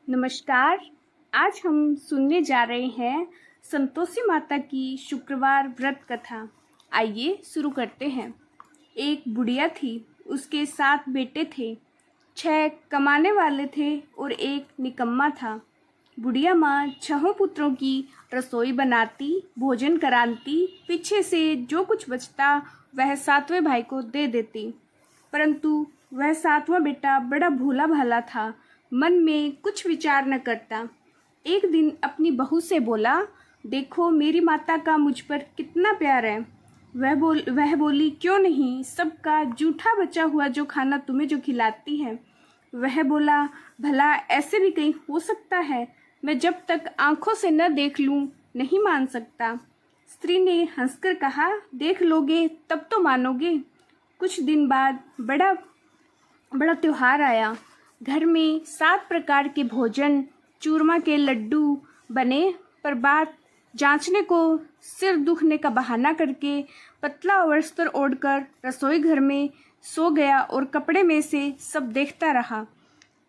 नमस्कार। आज हम सुनने जा रहे हैं संतोषी माता की शुक्रवार व्रत कथा। आइए शुरू करते हैं। एक बुढ़िया थी, उसके 7 बेटे थे। 6 कमाने वाले थे और एक निकम्मा था। बुढ़िया माँ 6 पुत्रों की रसोई बनाती, भोजन कराती, पीछे से जो कुछ बचता वह 7वें भाई को दे देती। परंतु वह 7वां बेटा बड़ा भोला भाला था, मन में कुछ विचार न करता। एक दिन अपनी बहू से बोला, देखो मेरी माता का मुझ पर कितना प्यार है। वह बोली, क्यों नहीं, सबका जूठा बचा हुआ जो खाना तुम्हें जो खिलाती है। वह बोला, भला ऐसे भी कहीं हो सकता है, मैं जब तक आंखों से न देख लूं नहीं मान सकता। स्त्री ने हंसकर कहा, देख लोगे तब तो मानोगे। कुछ दिन बाद बड़ा त्योहार आया। घर में 7 प्रकार के भोजन, चूरमा के लड्डू बने, पर बात जांचने को सिर दुखने का बहाना करके पतला वस्त्र ओढ़कर रसोई घर में सो गया और कपड़े में से सब देखता रहा।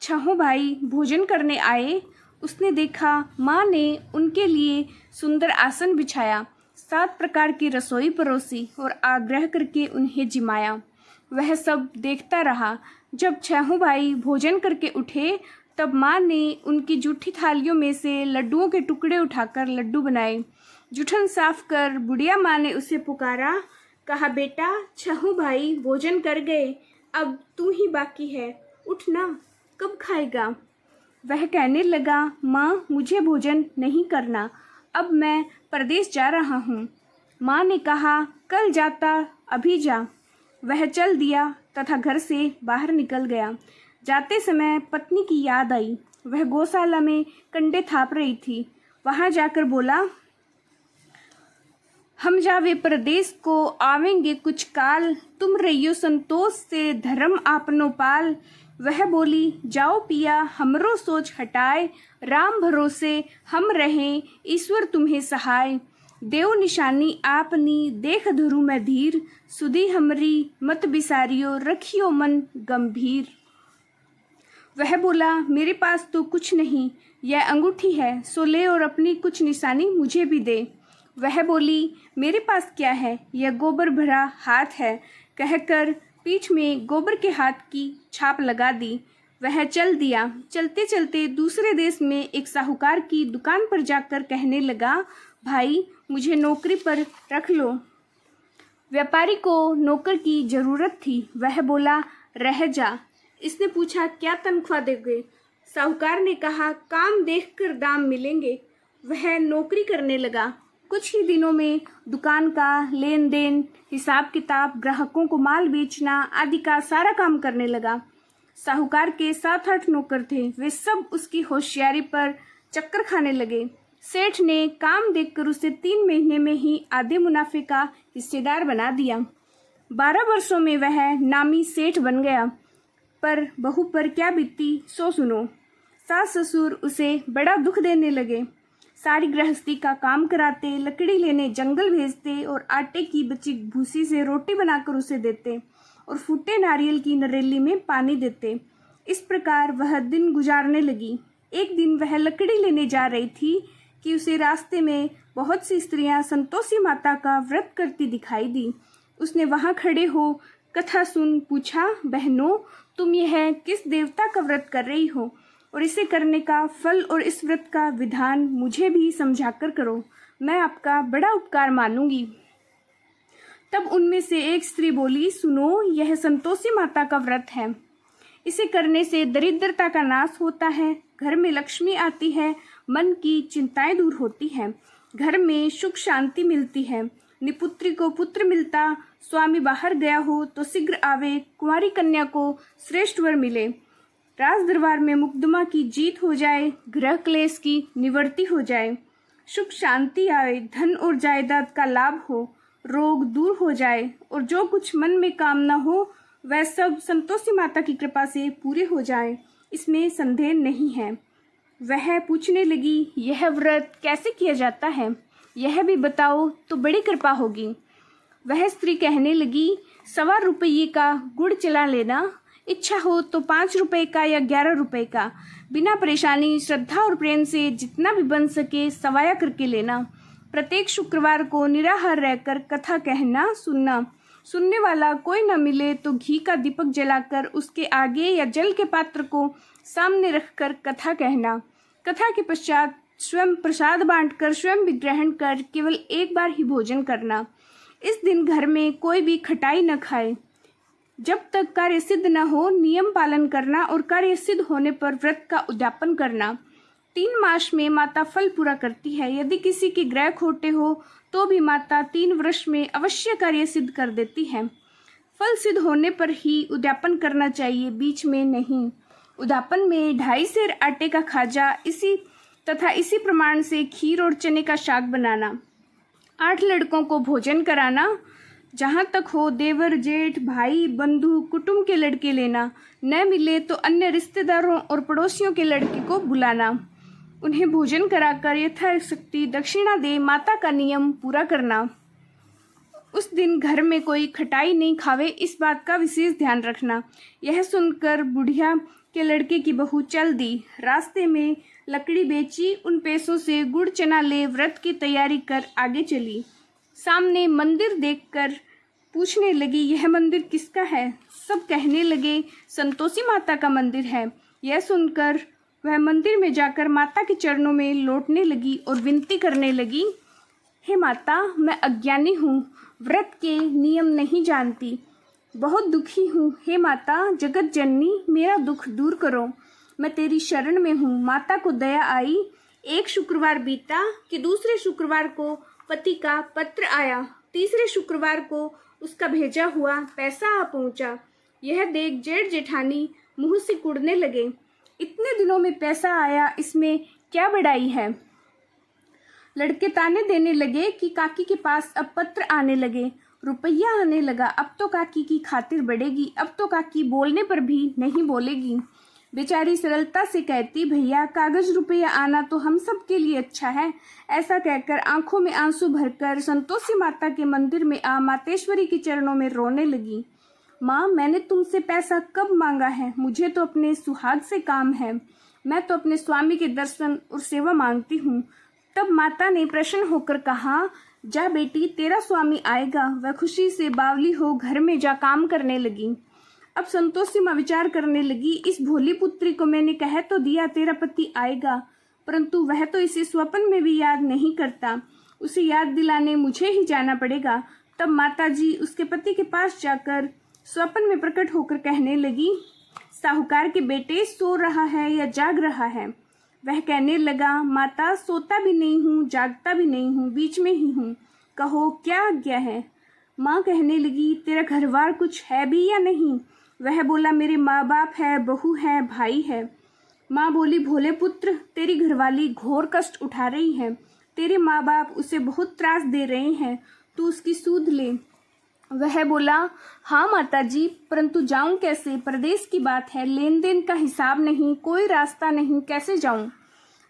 6 भाई भोजन करने आए। उसने देखा माँ ने उनके लिए सुंदर आसन बिछाया, 7 प्रकार की रसोई परोसी और आग्रह करके उन्हें जिमाया। वह सब देखता रहा। जब 6 भाई भोजन करके उठे तब माँ ने उनकी जूठी थालियों में से लड्डुओं के टुकड़े उठाकर लड्डू बनाए। जूठन साफ कर बुढ़िया माँ ने उसे पुकारा, कहा, बेटा 6 भाई भोजन कर गए, अब तू ही बाकी है, उठ ना, कब खाएगा। वह कहने लगा, माँ मुझे भोजन नहीं करना, अब मैं परदेश जा रहा हूँ। माँ ने कहा, कल जाता, अभी जा। वह चल दिया तथा घर से बाहर निकल गया। जाते समय पत्नी की याद आई। वह गौशाला में कंडे थाप रही थी। वहां जाकर बोला, हम जावे परदेश को, आवेंगे कुछ काल, तुम रहियो संतोष से, धर्म आपनो पाल। वह बोली, जाओ पिया हमरो सोच हटाए, राम भरोसे हम रहें, ईश्वर तुम्हें सहाय। देव निशानी आपनी, देख धरु मैं धीर, सुधी हमरी मत बिसारियो, रखियो मन गंभीर। वह बोला, मेरे पास तो कुछ नहीं, यह अंगूठी है, सो ले और अपनी कुछ निशानी मुझे भी दे। वह बोली, मेरे पास क्या है, यह गोबर भरा हाथ है, कहकर पीठ में गोबर के हाथ की छाप लगा दी। वह चल दिया। चलते चलते दूसरे देश में एक साहूकार की दुकान पर जाकर कहने लगा, भाई मुझे नौकरी पर रख लो। व्यापारी को नौकर की जरूरत थी। वह बोला, रह जा। इसने पूछा, क्या तनख्वाह दोगे। साहूकार ने कहा, काम देखकर दाम मिलेंगे। वह नौकरी करने लगा। कुछ ही दिनों में दुकान का लेन देन, हिसाब किताब, ग्राहकों को माल बेचना आदि का सारा काम करने लगा। साहूकार के 7-8 नौकर थे। वे सब उसकी होशियारी पर चक्कर खाने लगे। सेठ ने काम देखकर उसे 3 महीने में ही आधे मुनाफे का हिस्सेदार बना दिया। 12 वर्षों में वह नामी सेठ बन गया। पर बहू पर क्या बीती सो सुनो। सास ससुर उसे बड़ा दुख देने लगे। सारी गृहस्थी का काम कराते, लकड़ी लेने जंगल भेजते और आटे की बची भूसी से रोटी बनाकर उसे देते और फूटे नारियल की नरेली में पानी देते। इस प्रकार वह दिन गुजारने लगी। एक दिन वह लकड़ी लेने जा रही थी कि उसे रास्ते में बहुत सी स्त्रियां संतोषी माता का व्रत करती दिखाई दी। उसने वहां खड़े हो कथा सुन पूछा, बहनों तुम यह किस देवता का व्रत कर रही हो और इसे करने का फल और इस व्रत का विधान मुझे भी समझाकर करो, मैं आपका बड़ा उपकार मानूंगी। तब उनमें से एक स्त्री बोली, सुनो, यह संतोषी माता का व्रत है। इसे करने से दरिद्रता का नाश होता है, घर में लक्ष्मी आती है, मन की चिंताएं दूर होती हैं, घर में सुख शांति मिलती है, निपुत्री को पुत्र मिलता, स्वामी बाहर गया हो तो शीघ्र आवे, कुंवारी कन्या को श्रेष्ठ वर मिले, राज दरबार में मुकदमा की जीत हो जाए, गृह क्लेश की निवृत्ति हो जाए, सुख शांति आए, धन और जायदाद का लाभ हो, रोग दूर हो जाए और जो कुछ मन में कामना हो वह सब संतोषी माता की कृपा से पूरे हो जाए, इसमें संदेह नहीं है। वह पूछने लगी, यह व्रत कैसे किया जाता है, यह भी बताओ तो बड़ी कृपा होगी। वह स्त्री कहने लगी, 1.25 रुपये का गुड़ चला लेना, इच्छा हो तो 5 रुपए का या 11 रुपए का, बिना परेशानी, श्रद्धा और प्रेम से जितना भी बन सके सवाया करके लेना। प्रत्येक शुक्रवार को निराहार रहकर कथा कहना सुनना। सुनने वाला कोई न मिले तो घी का दीपक जलाकर उसके आगे या जल के पात्र को सामने रखकर कथा कहना। कथा के पश्चात स्वयं प्रसाद बांटकर स्वयं भी ग्रहण कर केवल एक बार ही भोजन करना। इस दिन घर में कोई भी खटाई न खाए। जब तक कार्य सिद्ध न हो नियम पालन करना और कार्य सिद्ध होने पर व्रत का उद्यापन करना। 3 मास में माता फल पूरा करती है। यदि किसी के ग्रह खोटे हो तो भी माता 3 वर्ष में अवश्य कार्य सिद्ध कर देती है। फल सिद्ध होने पर ही उद्यापन करना चाहिए, बीच में नहीं। उद्यापन में 2.5 सेर आटे का खाजा इसी प्रमाण से खीर और चने का साग बनाना। 8 लड़कों को भोजन कराना। जहाँ तक हो देवर, जेठ, भाई, बंधु, कुटुंब के लड़के लेना। न मिले तो अन्य रिश्तेदारों और पड़ोसियों के लड़के को बुलाना। उन्हें भोजन कराकर यथाशक्ति दक्षिणा दे माता का नियम पूरा करना। उस दिन घर में कोई खटाई नहीं खावे, इस बात का विशेष ध्यान रखना। यह सुनकर बुढ़िया के लड़के की बहू चल दी। रास्ते में लकड़ी बेची, उन पैसों से गुड़ चना ले व्रत की तैयारी कर आगे चली। सामने मंदिर देखकर पूछने लगी, यह मंदिर किसका है? सब कहने लगे संतोषी माता का मंदिर है। यह सुनकर वह मंदिर में जाकर माता के चरणों में लौटने लगी और विनती करने लगी, हे माता, मैं अज्ञानी हूँ, व्रत के नियम नहीं जानती, बहुत दुखी हूँ। हे माता जगत जननी, मेरा दुख दूर करो, मैं तेरी शरण में हूँ। माता को दया आई। एक शुक्रवार बीता कि दूसरे शुक्रवार को पति का पत्र आया। तीसरे शुक्रवार को उसका भेजा हुआ पैसा आ पहुंचा। यह देख जेठ जेठानी मुंह से कुड़ने लगे। इतने दिनों में पैसा आया, इसमें क्या बड़ाई है? लड़के ताने देने लगे कि काकी के पास अब पत्र आने लगे, रुपया आने लगा, अब तो काकी की खातिर बढ़ेगी, अब तो काकी बोलने पर भी नहीं बोलेगी। बेचारी सरलता से कहती, भैया कागज रुपया आना तो हम सब के लिए अच्छा है। ऐसा कहकर आंखों में आंसू भरकर संतोषी माता के मंदिर में आ मातेश्वरी के चरणों में रोने लगी। माँ, मैंने तुमसे पैसा कब मांगा है? मुझे तो अपने सुहाग से काम है, मैं तो अपने स्वामी के दर्शन और सेवा मांगती हूँ। तब माता ने प्रसन्न होकर कहा, जा बेटी, तेरा स्वामी आएगा। वह खुशी से बावली हो घर में जा काम करने लगी। अब संतोषी माँ विचार करने लगी, इस भोली पुत्री को मैंने कह तो दिया तेरा पति आएगा, परंतु वह तो इसे स्वप्न में भी याद नहीं करता। उसे याद दिलाने मुझे ही जाना पड़ेगा। तब माताजी उसके पति के पास जाकर स्वप्न में प्रकट होकर कहने लगी, साहूकार के बेटे, सो रहा है या जाग रहा है? वह कहने लगा, माता, सोता भी नहीं हूँ, जागता भी नहीं हूँ, बीच में ही हूँ, कहो क्या आज्ञा है? माँ कहने लगी, तेरा घरवार कुछ है भी या नहीं? वह बोला, मेरे माँ बाप है, बहू है, भाई है। माँ बोली, भोले पुत्र, तेरी घरवाली घोर कष्ट उठा रही है, तेरे माँ बाप उसे बहुत त्रास दे रहे हैं, तू उसकी सूद ले। वह बोला, हाँ माताजी, परंतु जाऊं कैसे? प्रदेश की बात है, लेन देन का हिसाब नहीं, कोई रास्ता नहीं, कैसे जाऊं?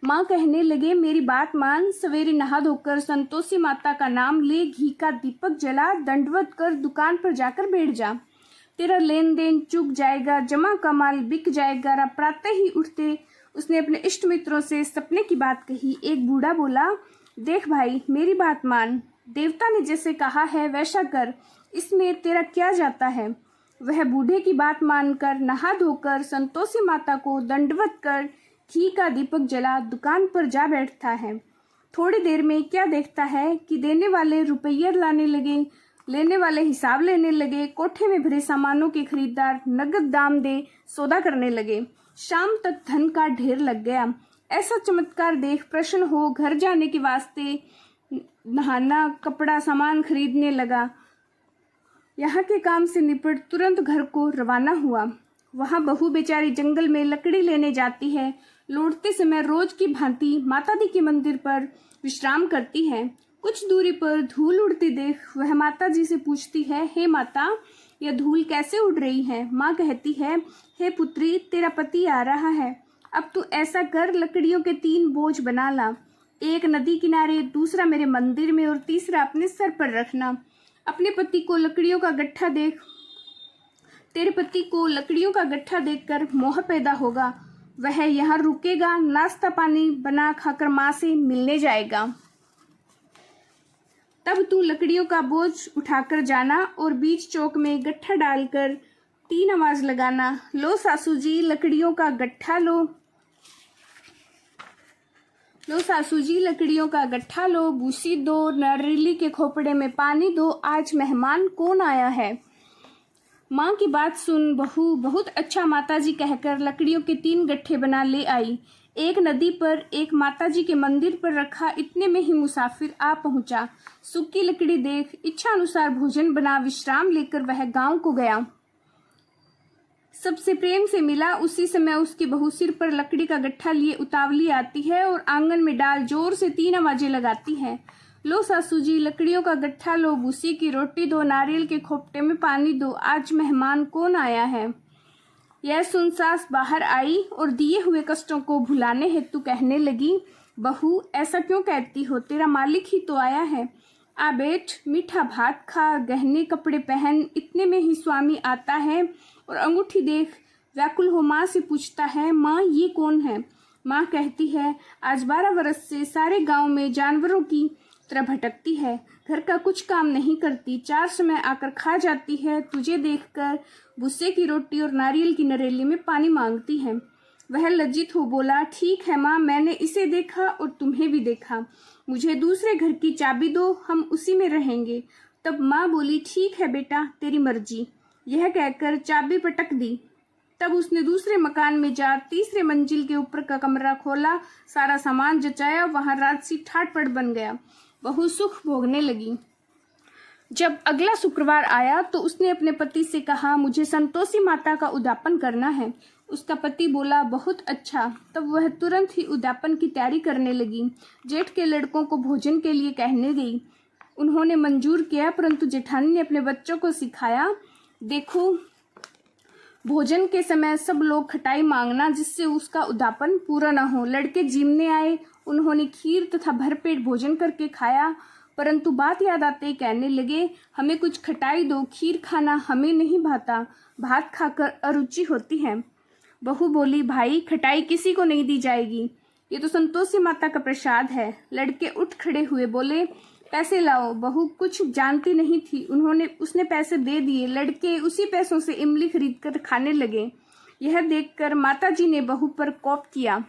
माँ कहने लगे, मेरी बात मान, सवेरे नहा धोकर संतोषी माता का नाम ले, घी का दीपक जला, दंडवत कर दुकान पर जाकर बैठ जा। तेरा लेन देन चुक जाएगा, जमा का माल बिक जाएगा। प्रातः ही उठते उसने अपने इष्ट मित्रों से सपने की बात कही। एक बूढ़ा बोला, देख भाई, मेरी बात मान, देवता ने जैसे कहा है वैसा कर, इसमें तेरा क्या जाता है? वह बूढ़े की बात मानकर नहा धोकर संतोषी माता को दंडवत कर घी का दीपक जला दुकान पर जा बैठता है। थोड़ी देर में क्या देखता है कि देने वाले रुपये लाने लगे, लेने वाले हिसाब लेने लगे, कोठे में भरे सामानों के खरीदार नगद दाम दे सौदा करने लगे। शाम तक धन का ढेर लग गया। ऐसा चमत्कार देख प्रसन्न हो घर जाने के वास्ते नहाना, कपड़ा, सामान खरीदने लगा। यहाँ के काम से निपट तुरंत घर को रवाना हुआ। वहाँ बहू बेचारी जंगल में लकड़ी लेने जाती है। लौटते समय रोज की भांति माता दी के मंदिर पर विश्राम करती है। कुछ दूरी पर धूल उड़ती देख वह माता जी से पूछती है, हे माता, यह धूल कैसे उड़ रही है? माँ कहती है, हे पुत्री, तेरा पति आ रहा है, अब तू ऐसा कर, लकड़ियों के 3 बोझ बना ला, एक नदी किनारे, दूसरा मेरे मंदिर में और तीसरा अपने सर पर रखना। अपने पति को लकड़ियों का गट्ठा देख तेरे पति को लकड़ियों का गट्ठा देखकर मोह पैदा होगा, वह यहाँ रुकेगा, नाश्ता पानी बना खाकर माँ से मिलने जाएगा। तब तू लकड़ियों का बोझ उठाकर जाना और बीच चौक में गट्ठा डालकर 3 आवाज लगाना, लो सासू जी लकड़ियों का गट्ठा लो, लो सासू जी लकड़ियों का गट्ठा लो, भूसी दो, नारियली के खोपड़े में पानी दो, आज मेहमान कौन आया है। माँ की बात सुन बहू बहुत अच्छा माताजी कहकर लकड़ियों के 3 गट्ठे बना ले आई। एक नदी पर, एक माताजी के मंदिर पर रखा। इतने में ही मुसाफिर आ पहुंचा। सूखी लकड़ी देख इच्छा अनुसार भोजन बना विश्राम लेकर वह गांव को गया। सबसे प्रेम से मिला। उसी समय उसकी बहू सिर पर लकड़ी का गट्ठा लिए उतावली आती है और आंगन में डाल जोर से 3 आवाजें लगाती है, लो सासू जी लकड़ियों का गट्ठा लो, भूसी की रोटी दो, नारियल के खोपटे में पानी दो, आज मेहमान कौन आया है। यह सुन सास बाहर आई और दिए हुए कष्टों को भुलाने हेतु कहने लगी, बहू ऐसा क्यों कहती हो, तेरा मालिक ही तो आया है। आ बैठ, मीठा भात खा, गहने कपड़े पहन। इतने में ही स्वामी आता है और अंगूठी देख व्याकुल हो माँ से पूछता है, माँ ये कौन है। माँ कहती है, आज 12 वर्ष से सारे गांव में जानवरों की तरह भटकती है, घर का कुछ काम नहीं करती, 4 समय आकर खा जाती है, तुझे देखकर भुस्से की रोटी और नारियल की नरेली में पानी मांगती है। वह लज्जित हो बोला, ठीक है माँ, मैंने इसे देखा और तुम्हें भी देखा, मुझे दूसरे घर की चाबी दो, हम उसी में रहेंगे। तब माँ बोली, ठीक है बेटा, तेरी मर्जी। यह कहकर चाबी पटक दी। तब उसने दूसरे मकान में जा 3रे मंजिल के ऊपर का कमरा खोला, सारा सामान जचाया, वहां राजसी ठाट-पट बन गया। बहू सुख भोगने लगी। जब अगला शुक्रवार आया तो उसने अपने पति से कहा, मुझे संतोषी माता का उद्यापन करना है। उसका पति बोला, बहुत अच्छा। तब वह तुरंत ही उद्यापन की तैयारी करने लगी। जेठ के लड़कों को भोजन के लिए कहने गई। उन्होंने मंजूर किया, परंतु जेठानी ने अपने बच्चों को सिखाया, देखो भोजन के समय सब लोग खटाई मांगना, जिससे उसका उद्यापन पूरा न हो। लड़के जीमने आए, उन्होंने खीर तथा भरपेट भोजन करके खाया, परंतु बात याद आते ही कहने लगे, हमें कुछ खटाई दो, खीर खाना हमें नहीं भाता, भात खाकर अरुचि होती है। बहू बोली, भाई खटाई किसी को नहीं दी जाएगी, ये तो संतोषी माता का प्रसाद है। लड़के उठ खड़े हुए, बोले, पैसे लाओ। बहू कुछ जानती नहीं थी, उसने पैसे दे दिए। लड़के उसी पैसों से इमली खरीद कर खाने लगे। यह देखकर माताजी ने बहू पर कोप किया।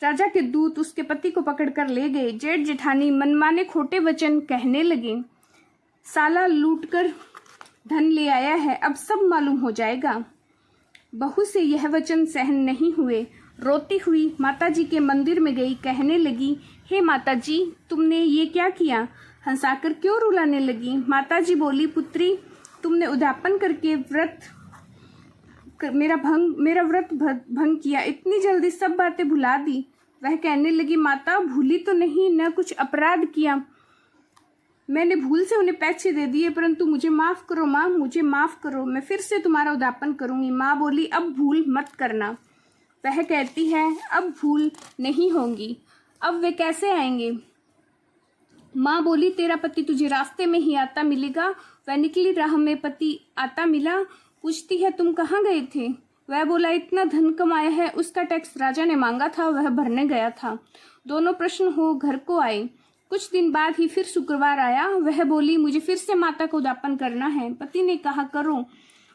राजा के दूत उसके पति को पकड़कर ले गए। जेठ जेठानी मनमाने खोटे वचन कहने लगे, साला लूटकर धन ले आया है, अब सब मालूम हो जाएगा। बहू से यह वचन सहन नहीं हुए। रोती हुई माताजी के मंदिर में गई, कहने लगी, हे माताजी, तुमने ये क्या किया, हंसाकर क्यों रुलाने लगी। माताजी बोली, पुत्री, तुमने उद्यापन करके मेरा व्रत भंग किया, इतनी जल्दी सब बातें भुला दी। वह कहने लगी, माता भूली तो नहीं, न कुछ अपराध किया, मैंने भूल से उन्हें पैसे दे दिए, परंतु मुझे माफ करो माँ, मुझे माफ करो, मैं फिर से तुम्हारा उद्यापन करूंगी। माँ बोली, अब भूल मत करना। वह कहती है, अब भूल नहीं होंगी। अब वे कैसे आएंगे। माँ बोली, तेरा पति तुझे रास्ते में ही आता मिलेगा। वह निकली राह में पति आता मिला। पूछती है, तुम कहाँ गए थे। वह बोला, इतना धन कमाया है, उसका टैक्स राजा ने मांगा था, वह भरने गया था। दोनों प्रश्न हो घर को आए। कुछ दिन बाद ही फिर शुक्रवार आया। वह बोली, मुझे फिर से माता को उद्यापन करना है। पति ने कहा, करो।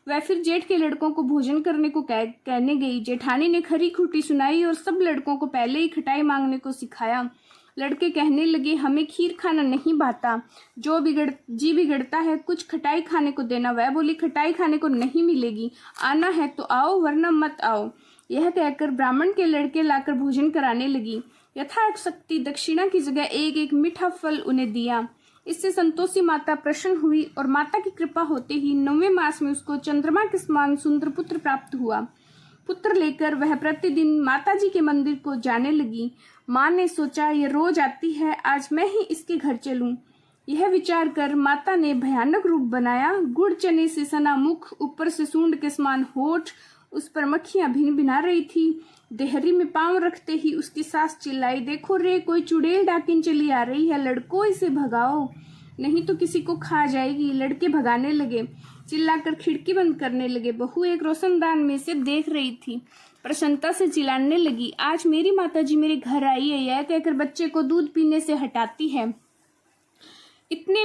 वह फिर जेठ के लड़कों को भोजन करने को कहने गई। जेठानी ने खरी खुटी सुनाई और सब लड़कों को पहले ही खटाई मांगने को सिखाया। लड़के कहने लगे, हमें खीर खाना नहीं भाता, जो बिगड़ता है कुछ खटाई खाने को देना। वह बोली, खटाई खाने को नहीं मिलेगी, आना है तो आओ, वरना मत आओ। यह कहकर ब्राह्मण के लड़के लाकर भोजन कराने लगी। यथाशक्ति दक्षिणा की जगह एक एक मीठा फल उन्हें दिया। इससे संतोषी माता प्रसन्न हुई और माता की कृपा होते ही 9वें मास में उसको चंद्रमा के समान सुंदर पुत्र प्राप्त हुआ। पुत्र लेकर वह प्रतिदिन माताजी के मंदिर को जाने लगी। माँ ने सोचा, ये रोज आती है, आज मैं ही इसके घर चलूं। यह विचार कर माता ने भयानक रूप बनाया। गुड़ चने से सना मुख, ऊपर से सूंड के समान होठ, उस पर मक्खियां भिन भिना रही थी। देहरी में पांव रखते ही उसकी सास चिल्लाई, देखो रे, कोई चुड़ैल डाकिन चली आ रही है, लड़को इसे भगाओ। नहीं तो किसी को खा जाएगी। लड़के भगाने लगे, चिल्लाकर खिड़की बंद करने लगे। बहू एक रोशनदान में से देख रही थी, प्रसन्नता से चिल्लाने लगी, आज मेरी माताजी मेरे घर आई है, यह कहकर बच्चे को दूध पीने से हटाती है। इतने